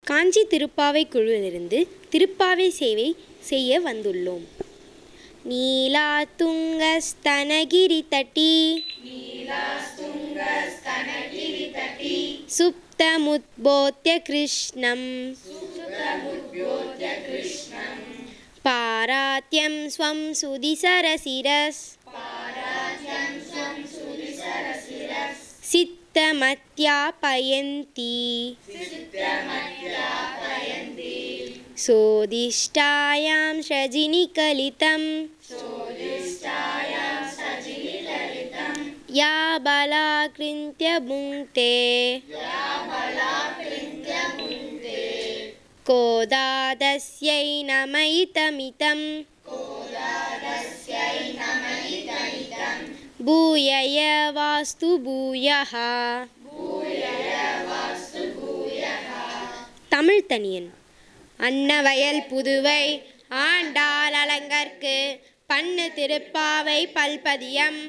காஞ்சி திருப்பாவை குழுவிலிருந்து திருப்பாவை சேவை செய்ய வந்துள்ளோம். நீலா துங்க ஸ்தனகிரி தட்டி சுப்தமுத்போத்ய கிருஷ்ணம் பாராத்யம் ஸ்வம் சுதிசரசிரஸ் சித்தமத்யாபயந்தி சோதிஷ்டாயாம் ஷஜினிகலிதம் யா பலாக்ருந்த்ய புங்க்தே கோதாதஸ்யை நமயிதமிதம் பூயய வாஸ்து பூயஹ. தமிழ் தனியன். அன்னவயல் புதுவை ஆண்டாள் அலங்கற்கு பண்ணு திருப்பாவை பல்பதியம்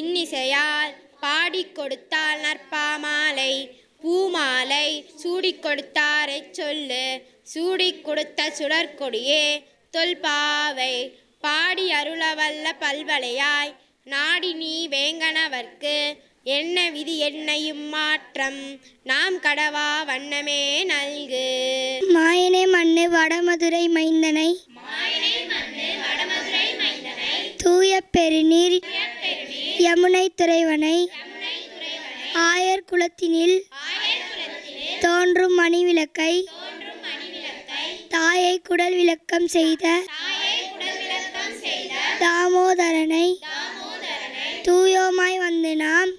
இன்னிசையால் பாடிக் கொடுத்தால் நற்பாமாலை பூமாலை சூடிக் கொடுத்தாரை சொல்லு சூடிக் கொடுத்த சுடற்கொடியே தொல்பாவை பாடி அருளவல்ல பல்வளையாய் நாடி நீ வேங்கனவர்க்கு என்ன விதி என்னையும் மாற்றம் நாம் கடவா வண்ணமே நல்கு. மாயனே மண்ணு வடமதுரை மைந்தனை தூய பெருநீர் யமுனை துறைவனை ஆயர் குலத்தினில் தோன்றும் மணிவிளக்கை தாயை குடல் விளக்கம் செய்த தாமோதரனை தூயோமாய் வந்து நாம்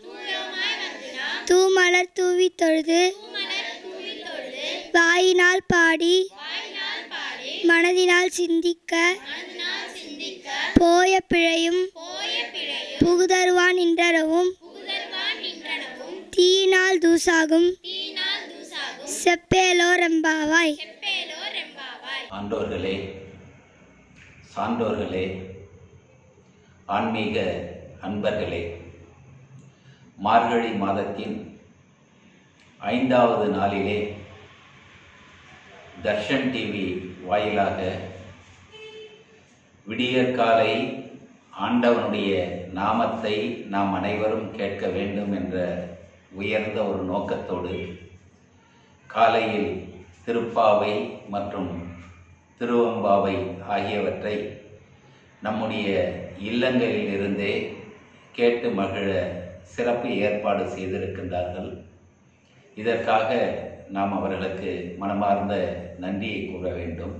தூமலர் தூவி தொழுது வாயினால் பாடி மனதினால் சிந்திக்க போய பிழையும் புகுதருவான் நின்றனவும் தீயினால் தூசாகும் செப்பேலோ ரெம்பாவாய். ஆண்டோர்களே, சான்றோர்களே, ஆன்மீக அன்பர்களே, மார்கழி மாதத்தின் 5வது நாளிலே தர்ஷன் டிவி வாயிலாக விடியற்காலை ஆண்டவனுடைய நாமத்தை நாம் அனைவரும் கேட்க வேண்டும் என்ற உயர்ந்த ஒரு நோக்கத்தோடு காலையில் திருப்பாவை மற்றும் திருவெம்பாவை ஆகியவற்றை நம்முடைய இல்லங்களில் இருந்தே கேட்டு மகிழ சிறப்பு ஏற்பாடு செய்திருக்கின்றார்கள். இதற்காக நாம் அவர்களுக்கு மனமார்ந்த நன்றியை கூற வேண்டும்.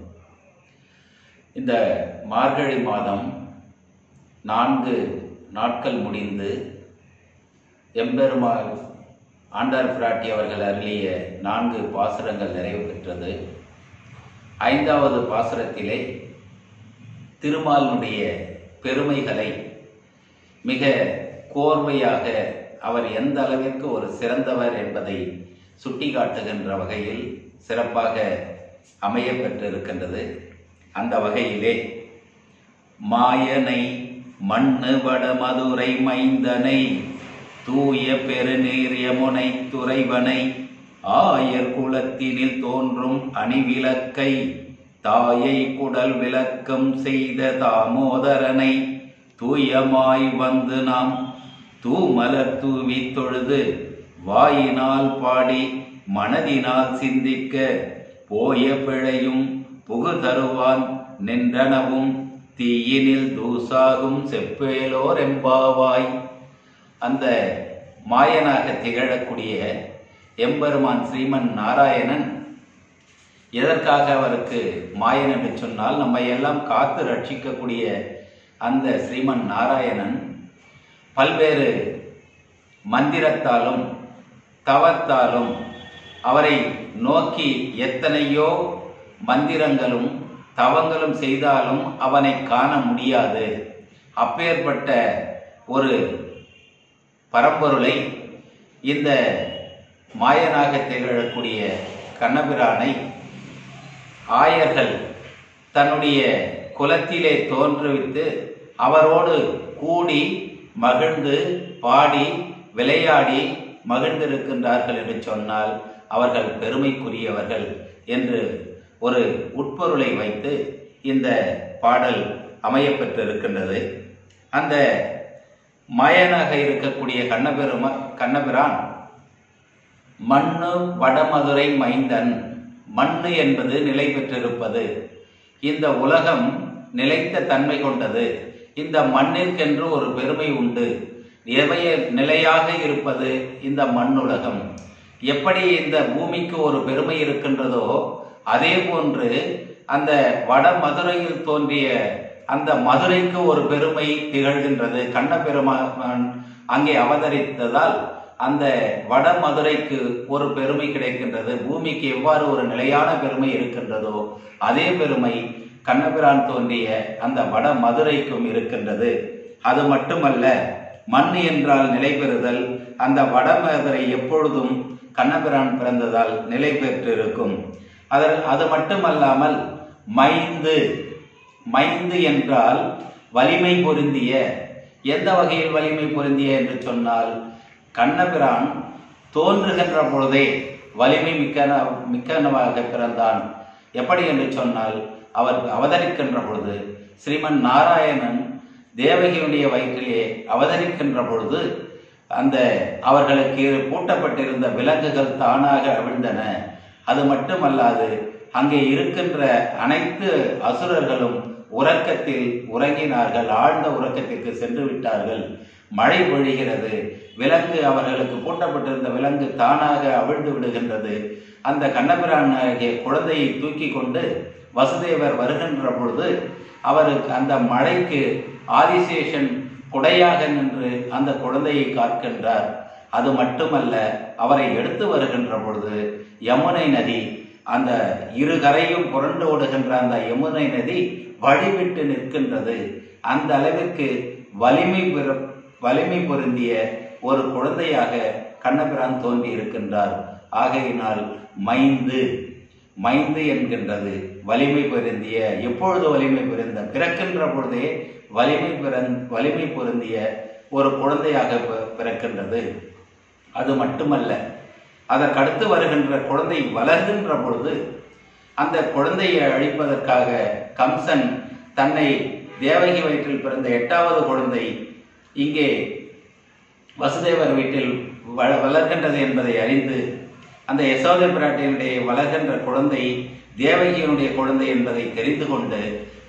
இந்த மார்கழி மாதம் 4 நாட்கள் முடிந்து எம்பெருமாள் ஆண்டார் பிராட்டி அவர்கள் அருளிய 4 பாசுரங்கள் நிறைவு பெற்றது. 5வது பாசுரத்திலே திருமாலினுடைய பெருமைகளை மிக கோர்வையாக அவர் எந்த அளவிற்கு ஒரு சிறந்தவர் என்பதை சுட்டிக்காட்டுகின்ற வகையில் சிறப்பாக அமைய பெற்றிருக்கின்றது. அந்த வகையிலே மாயனை மண்ணு வடமதுரை மைந்தனை தூய பெருநீர் யமுனை துறைவனை ஆயர் குலத்தினில் தோன்றும் அணிவிளக்கை தாயை குடல் விளக்கம் செய்த தாமோதரனை தூயமாய் வந்து நாம் தூமலர் தூவி தொழுது வாயினால் பாடி மனதினால் சிந்திக்க போய பிழையும் புகுதருவான் நின்றனவும் தீயினில் தூசாகும் செப்பேலோர் எம்பாவாய். அந்த மாயனாக திகழக்கூடிய எம்பெருமான் ஸ்ரீமன் நாராயணன் எதற்காக அவருக்கு மாயன் என்று சொன்னால் நம்மை எல்லாம் காத்து ரட்சிக்கக்கூடிய அந்த ஸ்ரீமன் நாராயணன் பல்வேறு மந்திரத்தாலும் தவத்தாலும் அவரை நோக்கி எத்தனையோ மந்திரங்களும் தவங்களும் செய்தாலும் அவனை காண முடியாது. அப்பேற்பட்ட ஒரு பரம்பொருளை இந்த மாயனாக திகழக்கூடிய கண்ணபிரானை ஆயர்கள் தன்னுடைய குலத்திலே தோன்றுவித்து அவரோடு கூடி மகிழ்ந்து பாடி விளையாடி மகிழ்ந்திருக்கின்றார்கள் என்று சொன்னால் அவர்கள் பெருமைக்குரியவர்கள் என்று ஒரு உட்பொருளை வைத்து இந்த பாடல் அமையப்பெற்றிருக்கின்றது. அந்த மாயனாக இருக்கக்கூடிய கண்ணபிரான் மண்ணு வடமதுரை மைந்தன். மண்ணு என்பது நிலை பெற்றிருப்பது. இந்த உலகம் நிலைத்த தன்மை கொண்டது. இந்த மண்ணிற்கென்று ஒரு பெருமை உண்டு. எவைய நிலையாக இருப்பது இந்த மண்ணுலகம். எப்படி இந்த பூமிக்கு ஒரு பெருமை இருக்கின்றதோ அதே போன்று அந்த வட மதுரையில் தோன்றிய அந்த மதுரைக்கு ஒரு பெருமை திகழ்கின்றது. கண்ணபெருமான் அங்கே அவதரித்ததால் அந்த வட மதுரைக்கு ஒரு பெருமை கிடைக்கின்றது. பூமிக்கு எவ்வாறு ஒரு நிலையான பெருமை இருக்கின்றதோ அதே பெருமை கண்ணபிரான் தோன்றிய அந்த வட மதுரைக்கும் இருக்கின்றது. அது மட்டுமல்ல, மண் என்றால் நிலை பெறுதல். அந்த வட மதுரை எப்பொழுதும் கண்ணபிரான் பிறந்ததால் நிலை பெற்றிருக்கும். அது மட்டுமல்லாமல் மைந்து என்றால் வலிமை பொருந்திய. எந்த வகையில் வலிமை பொருந்திய என்று சொன்னால், கண்ணபிரான் தோன்றுகின்ற பொழுதே வலிமை மிக்கனவாக பிறந்தான். எப்படி என்று சொன்னால், அவர் அவதரிக்கின்ற பொழுது ஸ்ரீமன் நாராயணன் தேவகியுடைய வயிற்றிலே அவதரிக்கின்ற பொழுது அந்த அவர்களுக்கு பூட்டப்பட்டிருந்த விலங்குகள் தானாக அவிழ்ந்தன. அது மட்டுமல்லாது அங்கே இருக்கின்ற அனைத்து அசுரர்களும் உறக்கத்தில் உறங்கினார்கள். ஆழ்ந்த உறக்கத்திற்கு சென்று விட்டார்கள். மழை பொழிகிறது. விலங்கு அவர்களுக்கு பூட்டப்பட்டிருந்த விலங்கு தானாக அவிழ்ந்து விடுகின்றது. அந்த கண்ணபிரான் குழந்தையை தூக்கி கொண்டு வசுதேவர் வருகின்ற பொழுது அவருக்கு அந்த மழைக்கு ஆதிசேஷன் குடையாக நின்று அந்த குழந்தையை காக்கின்றார். அது மட்டுமல்ல, அவரை எடுத்து வருகின்ற பொழுது யமுனை நதி, அந்த இரு கரையும் புரண்டு ஓடுகின்ற அந்த யமுனை நதி வழிவிட்டு நிற்கின்றது. அந்த அளவிற்கு வலிமை பொருந்திய ஒரு குழந்தையாக கண்ணபிரான் தோன்றி இருக்கின்றார். ஆகையினால் மைந்து என்கின்றது வலிமை பொருந்திய. எப்பொழுது வலிமை பொருந்த பிறக்கின்ற பொழுதே வலிமை பொருந்திய ஒரு குழந்தையாக பிறக்கின்றது. அது மட்டுமல்ல, அதற்கடுத்து வருகின்ற குழந்தை வளர்கின்ற பொழுது அந்த குழந்தையை அழிப்பதற்காக கம்சன் தன்னை தேவகி வயிற்றில் பிறந்த 8வது குழந்தை இங்கே வசுதேவர் வீட்டில் வளர்கின்றது என்பதை அறிந்து அந்த யசோதை பிராட்டியினுடைய வளர்கின்ற குழந்தை தேவகியினுடைய குழந்தை என்பதை தெரிந்து கொண்டு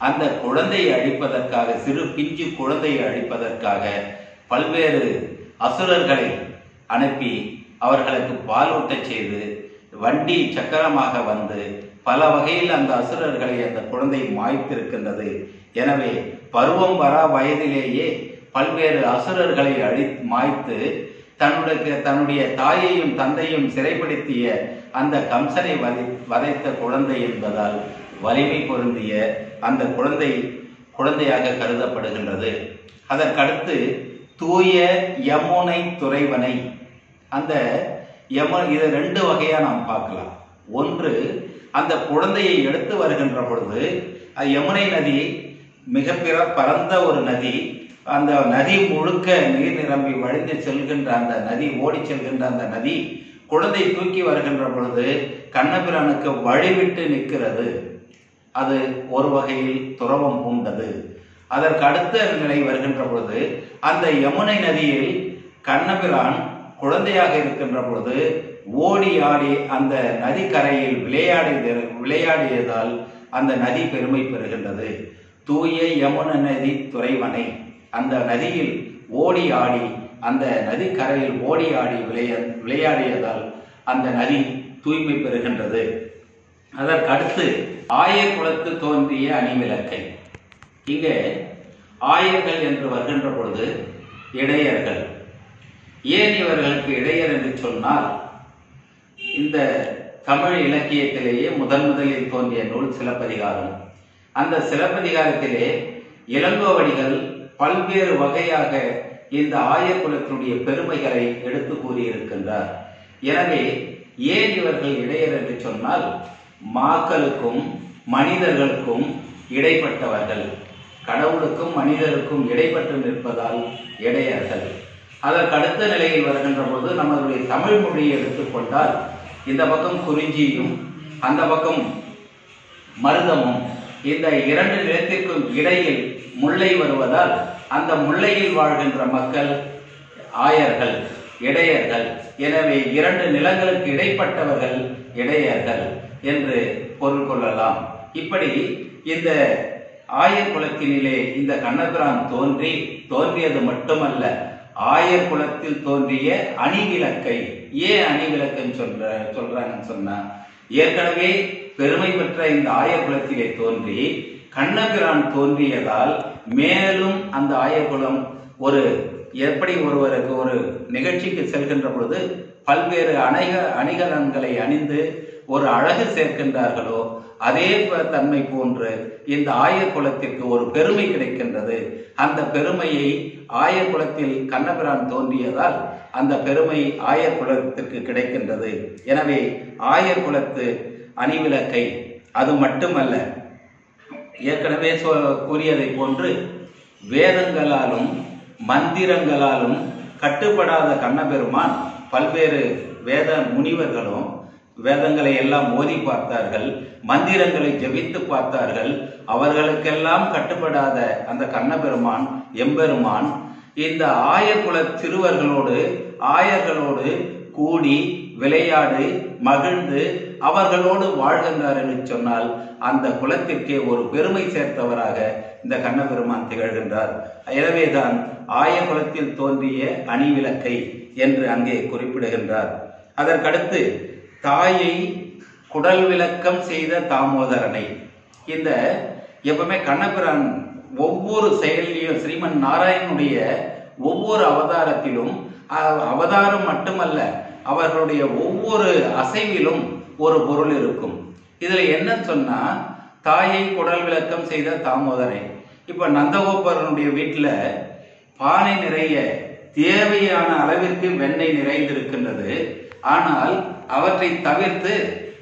அந்த குழந்தையை அழிப்பதற்காக, சிறு பிஞ்சு குழந்தையை அழிப்பதற்காக பல்வேறு அசுரர்களை அனுப்பி அவர்களுக்கு பாலூட்டச் செய்து வண்டி சக்கரமாக வந்து பல வகையில் அந்த அசுரர்களை அந்த குழந்தை மாய்த்திருக்கின்றது. எனவே பருவம் வரா வயதிலேயே பல்வேறு அசுரர்களை மாய்த்து தன்னுடைய தாயையும் தந்தையும் சிறைப்படுத்திய அந்த கம்சனை வதைத்த குழந்தை என்பதால் வலிமை பொருந்திய அந்த குழந்தையாக கருதப்படுகின்றது. அதற்கடுத்து தூய யமுனை துறைவனை. அந்த இது 2 வகையா நாம் பார்க்கலாம். ஒன்று, அந்த குழந்தையை எடுத்து வருகின்ற பொழுது யமுனை நதி மிக பரந்த ஒரு நதி. அந்த நதி முழுக்க நீர் நிரம்பி வழிந்து செல்கின்ற அந்த நதி, ஓடி செல்கின்ற அந்த நதி குழந்தை தூக்கி வருகின்ற பொழுது கண்ணபிரானுக்கு வழிவிட்டு நிற்கிறது. அது ஒரு வகையில் துறவம் பூண்டது. அதற்கு அடுத்த நிலை வருகின்ற பொழுது அந்த யமுனை நதியில் கண்ணபிரான் குழந்தையாக இருக்கின்ற பொழுது ஓடி ஆடி அந்த நதிக்கரையில் விளையாடியதால் அந்த நதி பெருமை பெறுகின்றது. தூய யமுனை நதி துறைவனை. அந்த நதியில் ஓடி ஆடி, அந்த நதிக்கரையில் ஓடி ஆடி விளையாடியதால் அந்த நதி தூய்மை பெறுகின்றது. அதற்கு அடுத்து ஆய குலத்து தோன்றிய அணிவிளக்கை. இங்கே ஆயர்கள் என்று வருகின்ற பொழுது இடையர்கள். ஏன் இவர்களுக்கு இடையர் என்று சொன்னால், இந்த தமிழ் இலக்கியத்திலேயே முதலில் தோன்றிய நூல் சிலப்பதிகாரம். அந்த சிலப்பதிகாரத்திலே இளங்கோவடிகள் பல்வேறு வகையாக இந்த ஆயக்குலத்தினுடைய பெருமைகளை எடுத்து கூறியிருக்கின்றார். எனவே ஏன் இவர்கள் இடையர் என்று சொன்னால், மாக்களுக்கும் மனிதர்களுக்கும் இடைப்பட்டவர்கள், கடவுளுக்கும் மனிதருக்கும் இடைப்பட்டு நிற்பதால் இடையர்கள். அதற்கு அடுத்த நிலையில் வருகின்ற போது நம்மளுடைய தமிழ் மொழியை எடுத்துக்கொண்டால், இந்த பக்கம் குறிஞ்சியும் அந்த பக்கம் மருதமும். இந்த இரண்டு நிலத்திற்கும் இடையில் முல்லை வருவதால் அந்த முல்லையில் வாழ்கின்ற மக்கள் ஆயர்கள், இடையர்கள். எனவே இரண்டு நிலங்களுக்கு இடைப்பட்டவர்கள் இடையர்கள் என்று பொருள் கொள்ளலாம். இப்படி இந்த ஆயர் குலத்தினிலே இந்த கண்ணபிரான் தோன்றியது மட்டுமல்ல, ஆயர் குலத்தில் தோன்றிய அணிவிளக்கை. ஏன் அணிவிளக்குன்னு சொல்றாங்கன்னு சொன்னா, ஏற்கனவே பெருமை பெற்ற இந்த ஆயர் குலத்திலே தோன்றி கண்ணபிரான் தோன்றியதால் மேலும் அந்த ஆயர் குலம் எப்படி ஒருவருக்கு ஒரு நிகழ்ச்சிக்கு செல்கின்ற பொழுது பல்வேறு அணிகலன்களை அணிந்து ஒரு அழகு சேர்க்கின்றார்களோ அதே தன்மை போன்று இந்த ஆயர் குலத்திற்கு ஒரு பெருமை கிடைக்கின்றது. அந்த பெருமையை ஆயர் குலத்தில் கண்ணபிரான் தோன்றியதால் அந்த பெருமை ஆயர் குலத்திற்கு கிடைக்கின்றது. எனவே ஆயர் குலத்து அணிவிளக்கை. அது மட்டுமல்ல, ஏற்கனவே கூறியதை போன்று வேதங்களாலும் மந்திரங்களாலும் கட்டுப்படாத கண்ணபெருமான் பல்வேறு வேத முனிவர்களும் வேதங்களை எல்லாம் ஓதி பார்த்தார்கள், மந்திரங்களை ஜெபித்து பார்த்தார்கள். அவர்களுக்கெல்லாம் கட்டுப்படாத அந்த கண்ணபெருமான் எம்பெருமான் இந்த ஆயர்குல ஆயர்களோடு கூடி விளையாடு மகிழ்ந்து அவர்களோடு வாழ்கின்றார் என்று சொன்னால் அந்த குலத்திற்கே ஒரு பெருமை சேர்த்தவராக இந்த கண்ணபெருமான் திகழ்கின்றார். எனவேதான் ஆயர் குலத்தில் தோன்றிய அணிவிளக்கை என்று அங்கே குறிப்பிடுகின்றார். அதற்கடுத்து தாயை குடல் விளக்கம் செய்த தாமோதரனை. இந்த எப்பவுமே கண்ணபிரான் ஒவ்வொரு செயலிலும் ஸ்ரீமன் நாராயணனுடைய ஒவ்வொரு அவதாரத்திலும், அவதாரம் மட்டுமல்ல அவர்களுடைய ஒவ்வொரு அசைவிலும் ஒரு பொருள் இருக்கும். இதுல என்ன சொன்னா, தாயை குடல் விளக்கம் செய்த தாமோதரை. இப்ப நந்தகோபரனுடைய வீட்டுல பானை நிறைய தேவையான அளவிற்கு வெண்ணெய் நிறைந்திருக்கின்றது. ஆனால் அவற்றை தவிர்த்து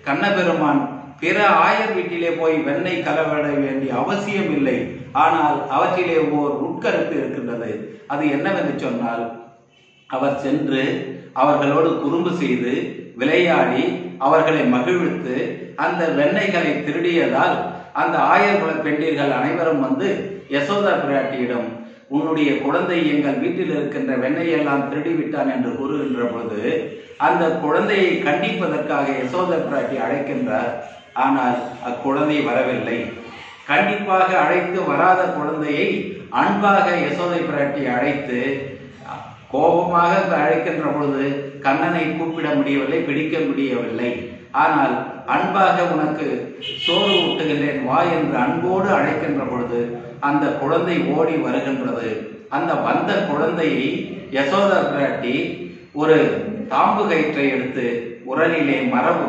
கண்ணபெருமான் பிற ஆயர் வீட்டிலே போய் வெண்ணெய் கலவட வேண்டிய அவசியம் இல்லை. ஆனால் அவற்றிலே ஓர் உட்கருத்து இருக்கின்றது. அது என்னவென்று சொன்னால், அவர் சென்று அவர்களோடு குறும்பு செய்து விளையாடி அவர்களை மகிழ்வித்து அந்த வெண்ணெய்களை திருடியதால் அந்த ஆயர்குல பெண்டீர்கள் அனைவரும் வந்து யசோதா பிராட்டியிடம், உன்னுடைய குழந்தை எங்கள் வீட்டில் இருக்கின்ற வெண்ணெயெல்லாம் திருடிவிட்டான் என்று கூறுகின்ற பொழுது அந்த குழந்தையை கண்டிப்பதற்காக யசோதா பிராட்டி அழைக்கின்றார். ஆனால் அக்குழந்தை வரவில்லை. கண்டிப்பாக அழைத்து வராத குழந்தையை அன்பாக யசோதை பிராட்டி அழைத்து கோபமாக அழைக்கின்ற பொழுது கண்ணனை கூப்பிட முடியவில்லை, பிடிக்க முடியவில்லை. ஆனால் அன்பாக உனக்கு சோறு ஊட்டுகின்றேன் வா என்று அன்போடு அழைக்கின்ற பொழுது அந்த குழந்தை ஓடி வருகின்றது. அந்த வந்த குழந்தையை யசோதா பிராட்டி ஒரு தாம்பு கயிற்றை எடுத்து உரலிலே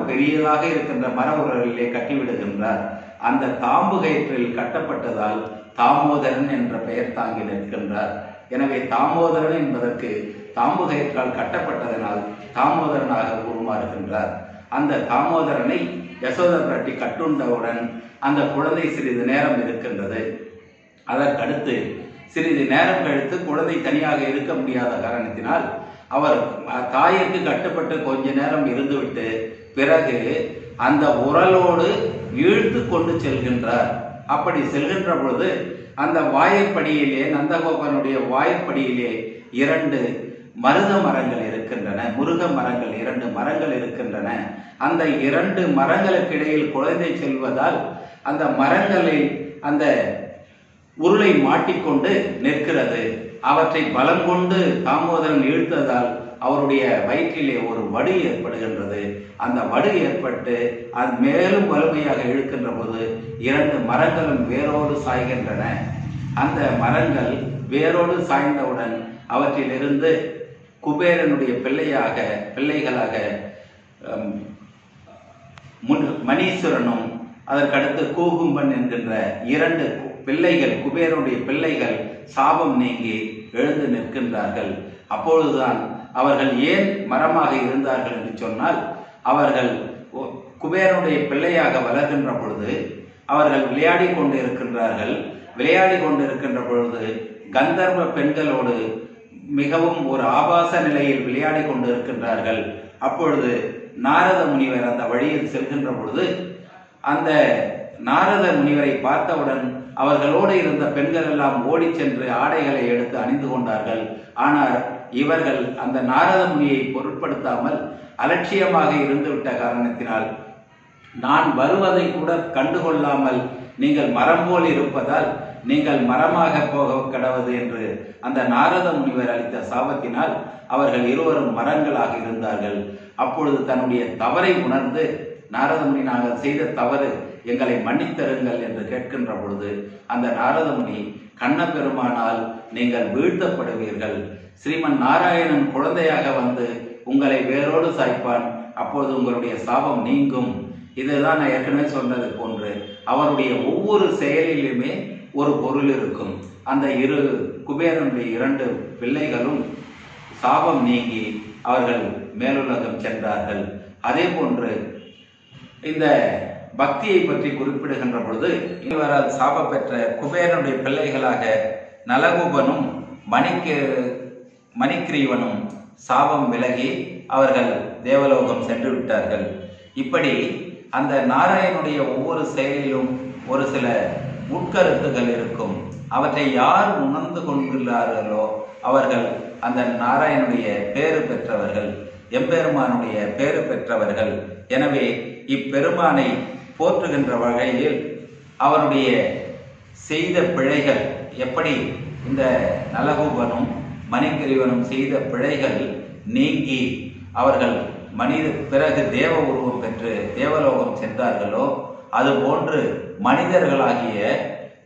பெரியதாக இருக்கின்ற மர உரலிலே கட்டிவிடுகின்றார். அந்த தாம்பு கயிற்றில் கட்டப்பட்டதால் தாமோதரன் என்ற பெயர் தாங்கி நிற்கின்றார். எனவே தாமோதரன் என்பதற்கு தாம்பு கயிற்றால் கட்டப்பட்டதனால் தாமோதரனாக உருமாறுகின்றார். அந்த தாமோதரனை யசோதா பிராட்டி கட்டுண்டவுடன் அந்த குழந்தை சிறிது நேரம் இருக்கின்றது. அதற்கடுத்து சிறிது நேரம் கழித்து குழந்தை தனியாக இருக்க முடியாத காரணத்தினால் அவர் தாயிற்கு கட்டுப்பட்டு கொஞ்ச நேரம் இருந்துவிட்டு பிறகு அந்த உரலோடு இழுத்து கொண்டு செல்கின்றார். அப்படி செல்கின்ற பொழுது அந்த வாயிற்படியிலே, நந்தகோபனுடைய வாயிற்படியிலே 2 மருத மரங்கள் இருக்கின்றன, முருக மரங்கள் 2 மரங்கள் இருக்கின்றன. அந்த 2 மரங்களுக்கு இடையில் குழந்தை செல்வதால் அந்த மரங்களில் அந்த உருளை மாட்டிக்கொண்டு நிற்கிறது. அவற்றை பலம் கொண்டு தாமோதரன் இழுத்ததால் அவருடைய வயிற்றிலே ஒரு வடு ஏற்படுகின்றது. அந்த வடு ஏற்பட்டு அது மேலும் வலிமையாக இழுக்கின்ற போது 2 மரங்களும் வேரோடு சாய்கின்றன. அந்த மரங்கள் வேரோடு சாய்ந்தவுடன் அவற்றிலிருந்து குபேரனுடைய பிள்ளைகளாக மணீஸ்வரனும் அதற்கடுத்து கூகும்பன் என்கின்ற 2 பிள்ளைகள், குபேரனுடைய பிள்ளைகள் சாபம் நீங்கி எழுந்து நிற்கின்றார்கள். அப்பொழுதுதான் அவர்கள் ஏன் மரமாக இருந்தார்கள் என்று சொன்னால், அவர்கள் குபேரனுடைய பிள்ளையாக வளர்கின்ற பொழுது அவர்கள் விளையாடி கொண்டு இருக்கின்றார்கள். விளையாடி கொண்டு இருக்கின்ற பொழுது கந்தர்வ பெண்களோடு மிகவும் ஒரு ஆபாச நிலையில் விளையாடி கொண்டு இருக்கின்றார்கள். அப்பொழுது நாரத முனிவர் அந்த வழியில் செல்கின்ற பொழுது அந்த நாரத முனிவரை பார்த்தவுடன் அவர்களோடு இருந்த பெண்கள் எல்லாம் ஓடி சென்று ஆடைகளை எடுத்து அணிந்து கொண்டார்கள். ஆனால் இவர்கள் அந்த நாரத முனியை பொருட்படுத்தாமல் அலட்சியமாக இருந்துவிட்ட காரணத்தினால் நான் வருவதை கூட கண்டுகொள்ளாமல் நீங்கள் மரம் போல் இருப்பதால் நீங்கள் மரமாக போக கடவது என்று அந்த நாரத முனிவர் அளித்த சாபத்தினால் அவர்கள் இருவரும் மரங்களாக இருந்தார்கள். அப்பொழுது தன்னுடைய தவறை உணர்ந்து நாரத முனி, நாங்கள் செய்த தவறு, எங்களை மன்னித்தருங்கள் என்று கேட்கின்ற பொழுது அந்த நாரத முனி, கண்ணபெருமானால் நீங்கள் வீழ்த்தப்படுவீர்கள், ஸ்ரீமன் நாராயணன் குழந்தையாக வந்து உங்களை வேரோடு சாய்ப்பான், அப்பொழுது உங்களுடைய சாபம் நீங்கும். இதுதான் நான் ஏற்கனவே சொன்னது போன்று அவருடைய ஒவ்வொரு செயலிலுமே ஒரு பொருள் இருக்கும். அந்த குபேரனுடைய 2 பிள்ளைகளும் சாபம் நீங்கி அவர்கள் மேலுலகம் சென்றார்கள். அதே போன்று இந்த பக்தியை பற்றி குறிப்பிடுகின்ற பொழுது இவரால் சாபம் பெற்ற குபேரனுடைய பிள்ளைகளாக நலகுபனும் மணிக்கிரீவனும் சாபம் விலகி அவர்கள் தேவலோகம் சென்று விட்டார்கள். இப்படி அந்த நாராயணனுடைய ஒவ்வொரு செயலிலும் ஒரு சில உட்கருத்துகள் இருக்கும். அவற்றை யார் உணர்ந்து கொண்டுள்ளார்களோ அவர்கள் அந்த நாராயணனுடைய பேறு பெற்றவர்கள், எம்பெருமானுடைய பேறு பெற்றவர்கள். எனவே இப்பெருமானை போற்றுகின்ற வகையில் அவருடைய செய்த பிழைகள், எப்படி இந்த நலகூபனும் மணிக்கிரீவனும் செய்த பிழைகள் நீங்கி அவர்கள் பிறகு தேவ உருவம் பெற்று தேவலோகம் சென்றார்களோ அதுபோன்று மனிதர்களாகிய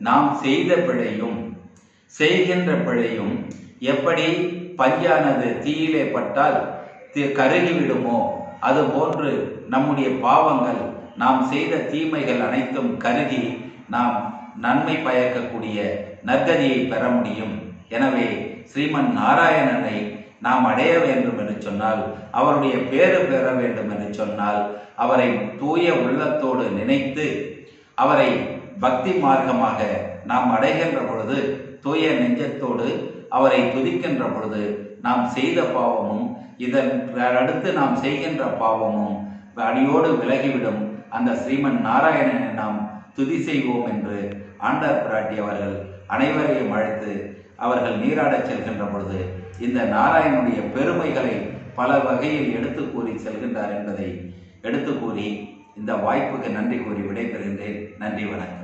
நாம் செய்த பிழையும் செய்கின்ற பிழையும் எப்படி பஞ்சானது தீயிலே பட்டால் கருகிவிடுமோ அதுபோன்று நம்முடைய பாவங்கள், நாம் செய்த தீமைகள் அனைத்தும் கருகி நாம் நன்மை பயக்கக்கூடிய நற்கதியை பெற முடியும். எனவே ஸ்ரீமன் நாராயணனை நாம் அடைய வேண்டும் என்று சொன்னால், அவருடைய பேறு பெற வேண்டும் என்று சொன்னால், அவரை தூய உள்ளத்தோடு நினைத்து அவரை பக்தி மார்க்கமாக நாம் அடைகின்ற பொழுது, தூய நெஞ்சத்தோடு அவரை துதிக்கின்ற பொழுது நாம் செய்த பாவமும் இதன் அடுத்து நாம் செய்கின்ற பாவமும் அடியோடு விலகிவிடும். அந்த ஸ்ரீமன் நாராயணனை நாம் துதி செய்வோம் என்று ஆண்டார் பிராட்டி அவர்கள் அனைவரையும் அழைத்து அவர்கள் நீராடச் செல்கின்ற பொழுது இந்த நாராயணனுடைய பெருமைகளை பல வகையில் எடுத்து கூறி செல்கின்றார் என்பதை எடுத்து கூறி இந்த வாய்ப்புக்கு நன்றி கூறி விடைபெறுகின்றேன். நன்றி, வணக்கம்.